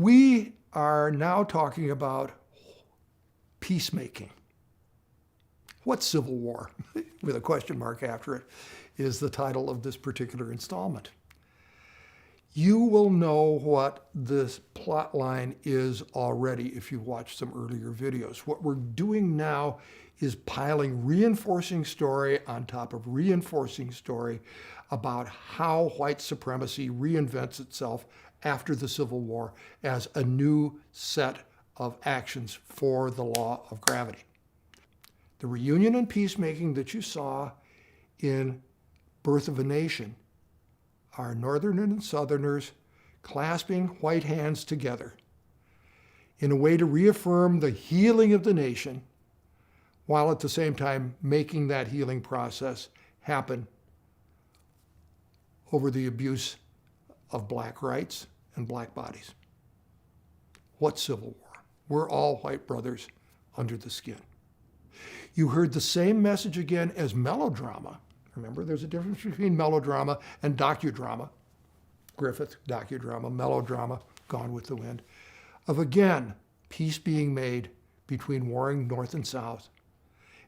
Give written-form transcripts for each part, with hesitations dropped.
We are now talking about peacemaking. What's civil war? With a question mark after it is the title of this particular installment. You will know what this plot line is already if you've watched some earlier videos. What we're doing now is piling reinforcing story on top of reinforcing story about how white supremacy reinvents itself after the Civil War as a new set of actions for the law of gravity. The reunion and peacemaking that you saw in Birth of a Nation are Northerners and Southerners clasping white hands together in a way to reaffirm the healing of the nation, while at the same time making that healing process happen over the abuse of black rights and black bodies. What civil war? We're all white brothers under the skin. You heard the same message again as melodrama. Remember, there's a difference between melodrama and docudrama. Griffith, docudrama, melodrama, Gone with the Wind. Of again, peace being made between warring North and South.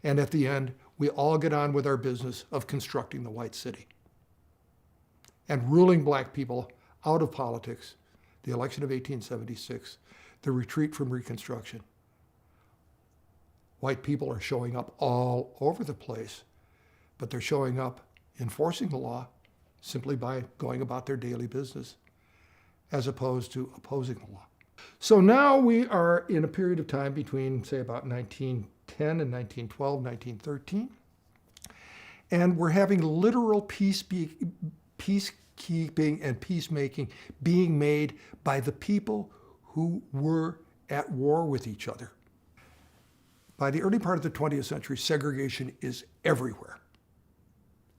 And at the end, we all get on with our business of constructing the white city and ruling black people out of politics, the election of 1876, the retreat from Reconstruction. White people are showing up all over the place, but they're showing up enforcing the law simply by going about their daily business, as opposed to opposing the law. So now we are in a period of time between, say, about 1910 and 1912, 1913, and we're having literal peacekeeping and peacemaking being made by the people who were at war with each other. By the early part of the 20th century, segregation is everywhere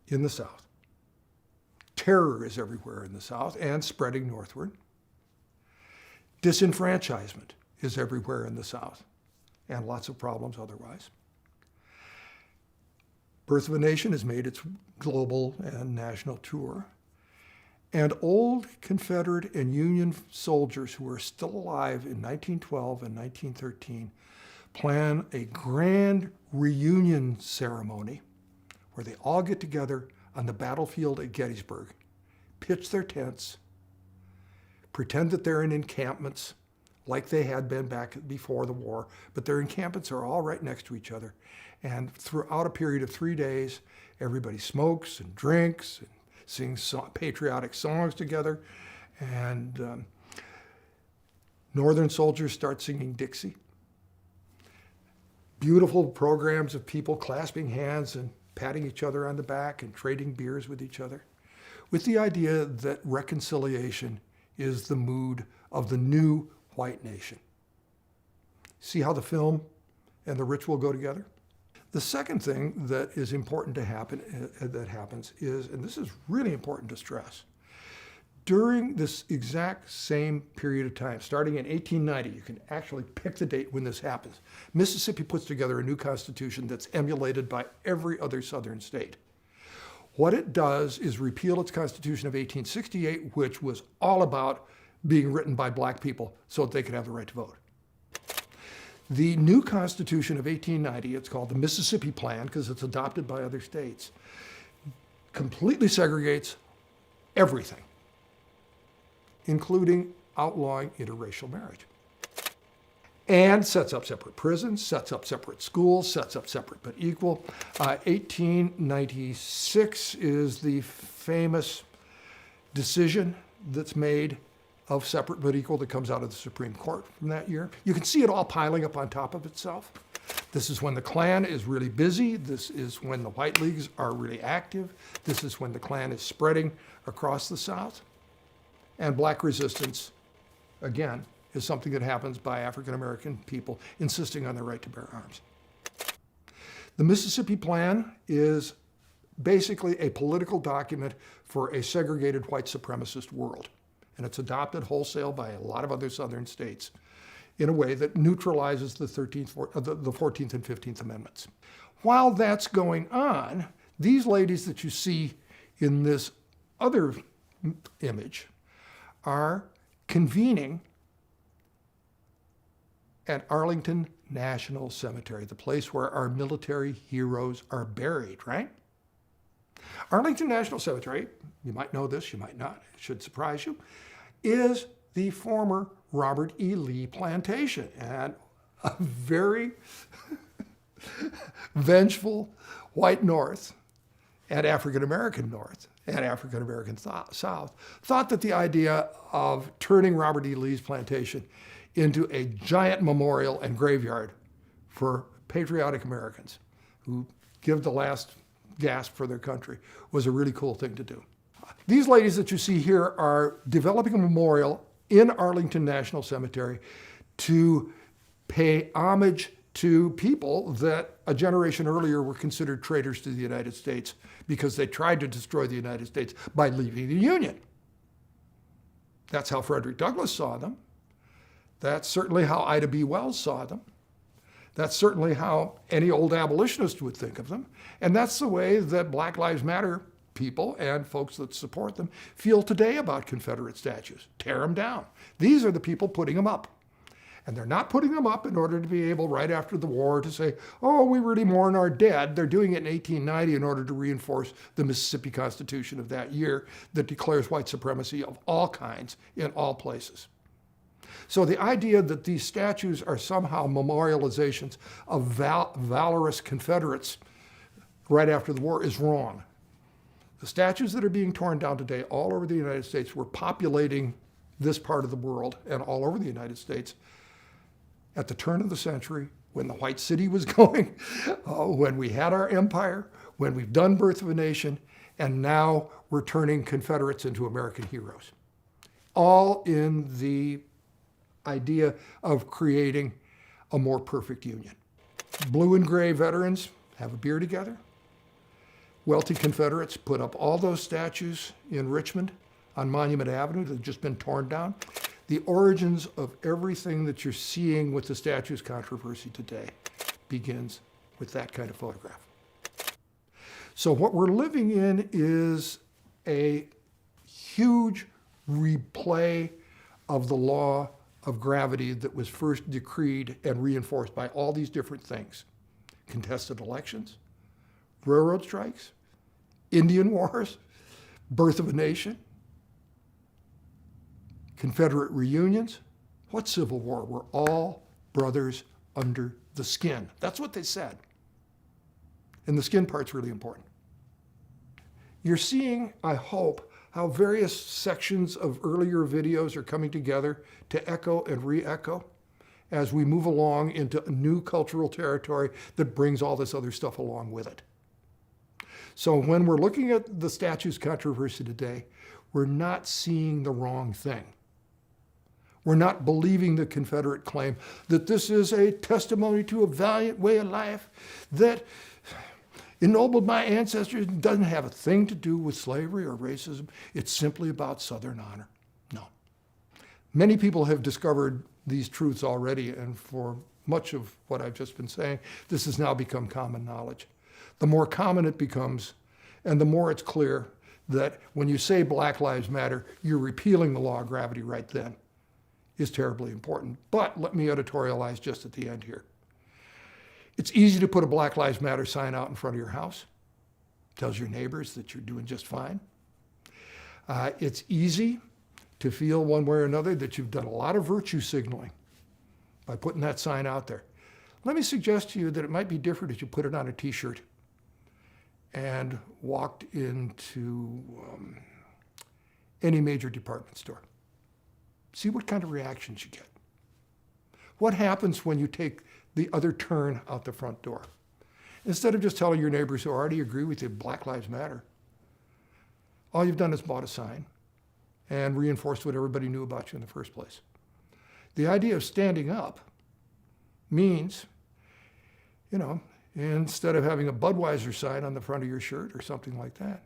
in the South. Terror is everywhere in the South and spreading northward. Disenfranchisement is everywhere in the South and lots of problems otherwise. Birth of a Nation has made its global and national tour. And old Confederate and Union soldiers who are still alive in 1912 and 1913 plan a grand reunion ceremony where they all get together on the battlefield at Gettysburg, pitch their tents, pretend that they're in encampments like they had been back before the war, but their encampments are all right next to each other. And throughout a period of 3 days, everybody smokes and drinks and sings patriotic songs together. And Northern soldiers start singing Dixie. Beautiful programs of people clasping hands and patting each other on the back and trading beers with each other, with the idea that reconciliation is the mood of the new white nation. See how the film and the ritual go together? The second thing that is important to happen, that happens is, and this is really important to stress, during this exact same period of time, starting in 1890, you can actually pick the date when this happens. Mississippi puts together a new constitution that's emulated by every other southern state. What it does is repeal its constitution of 1868, which was all about being written by black people so that they could have the right to vote. The new Constitution of 1890, it's called the Mississippi Plan because it's adopted by other states, completely segregates everything, including outlawing interracial marriage, and sets up separate prisons, sets up separate schools, sets up separate but equal. 1896 is the famous decision that's made of separate but equal that comes out of the Supreme Court from that year. You can see it all piling up on top of itself. This is when the Klan is really busy. This is when the white leagues are really active. This is when the Klan is spreading across the South. And black resistance, again, is something that happens by African American people insisting on their right to bear arms. The Mississippi Plan is basically a political document for a segregated white supremacist world. And it's adopted wholesale by a lot of other southern states in a way that neutralizes the 14th and 15th Amendments. While that's going on, these ladies that you see in this other image are convening at Arlington National Cemetery, the place where our military heroes are buried, right? Arlington National Cemetery, you might know this, you might not, it should surprise you, is the former Robert E. Lee plantation, and a very vengeful white North and African-American North and African-American South thought that the idea of turning Robert E. Lee's plantation into a giant memorial and graveyard for patriotic Americans who give the last gasp for their country was a really cool thing to do. These ladies that you see here are developing a memorial in Arlington National Cemetery to pay homage to people that a generation earlier were considered traitors to the United States because they tried to destroy the United States by leaving the Union. That's how Frederick Douglass saw them. That's certainly how Ida B. Wells saw them. That's certainly how any old abolitionist would think of them. And that's the way that Black Lives Matter people and folks that support them feel today about Confederate statues. Tear them down. These are the people putting them up. And they're not putting them up in order to be able, right after the war, to say, oh, we really mourn our dead. They're doing it in 1890 in order to reinforce the Mississippi Constitution of that year that declares white supremacy of all kinds in all places. So the idea that these statues are somehow memorializations of valorous Confederates right after the war is wrong. The statues that are being torn down today all over the United States were populating this part of the world and all over the United States at the turn of the century, when the white city was going, when we had our empire, when we've done Birth of a Nation, and now we're turning Confederates into American heroes. All in the idea of creating a more perfect union. Blue and gray veterans have a beer together. Wealthy Confederates put up all those statues in Richmond on Monument Avenue that have just been torn down. The origins of everything that you're seeing with the statues controversy today begins with that kind of photograph. So what we're living in is a huge replay of the law of gravity that was first decreed and reinforced by all these different things. Contested elections, railroad strikes, Indian wars, birth of a nation, Confederate reunions. What Civil War? We're all brothers under the skin. That's what they said. And the skin part's really important. You're seeing, I hope, how various sections of earlier videos are coming together to echo and re-echo as we move along into a new cultural territory that brings all this other stuff along with it. So when we're looking at the statues controversy today, we're not seeing the wrong thing. We're not believing the Confederate claim that this is a testimony to a valiant way of life that ennobled my ancestors. It doesn't have a thing to do with slavery or racism. It's simply about Southern honor. No. Many people have discovered these truths already, and for much of what I've just been saying, this has now become common knowledge. The more common it becomes, and the more it's clear that when you say Black Lives Matter, you're repealing the law of gravity right then, is terribly important. But let me editorialize just at the end here. It's easy to put a Black Lives Matter sign out in front of your house. Tells your neighbors that you're doing just fine. It's easy to feel one way or another that you've done a lot of virtue signaling by putting that sign out there. Let me suggest to you that it might be different if you put it on a t-shirt and walked into any major department store. See what kind of reactions you get. What happens when you take the other turn out the front door? Instead of just telling your neighbors who already agree with you, Black Lives Matter, all you've done is bought a sign and reinforced what everybody knew about you in the first place. The idea of standing up means, instead of having a Budweiser sign on the front of your shirt or something like that,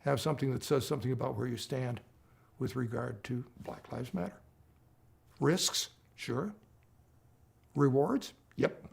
have something that says something about where you stand with regard to Black Lives Matter. Risks? Sure. Rewards? Yep.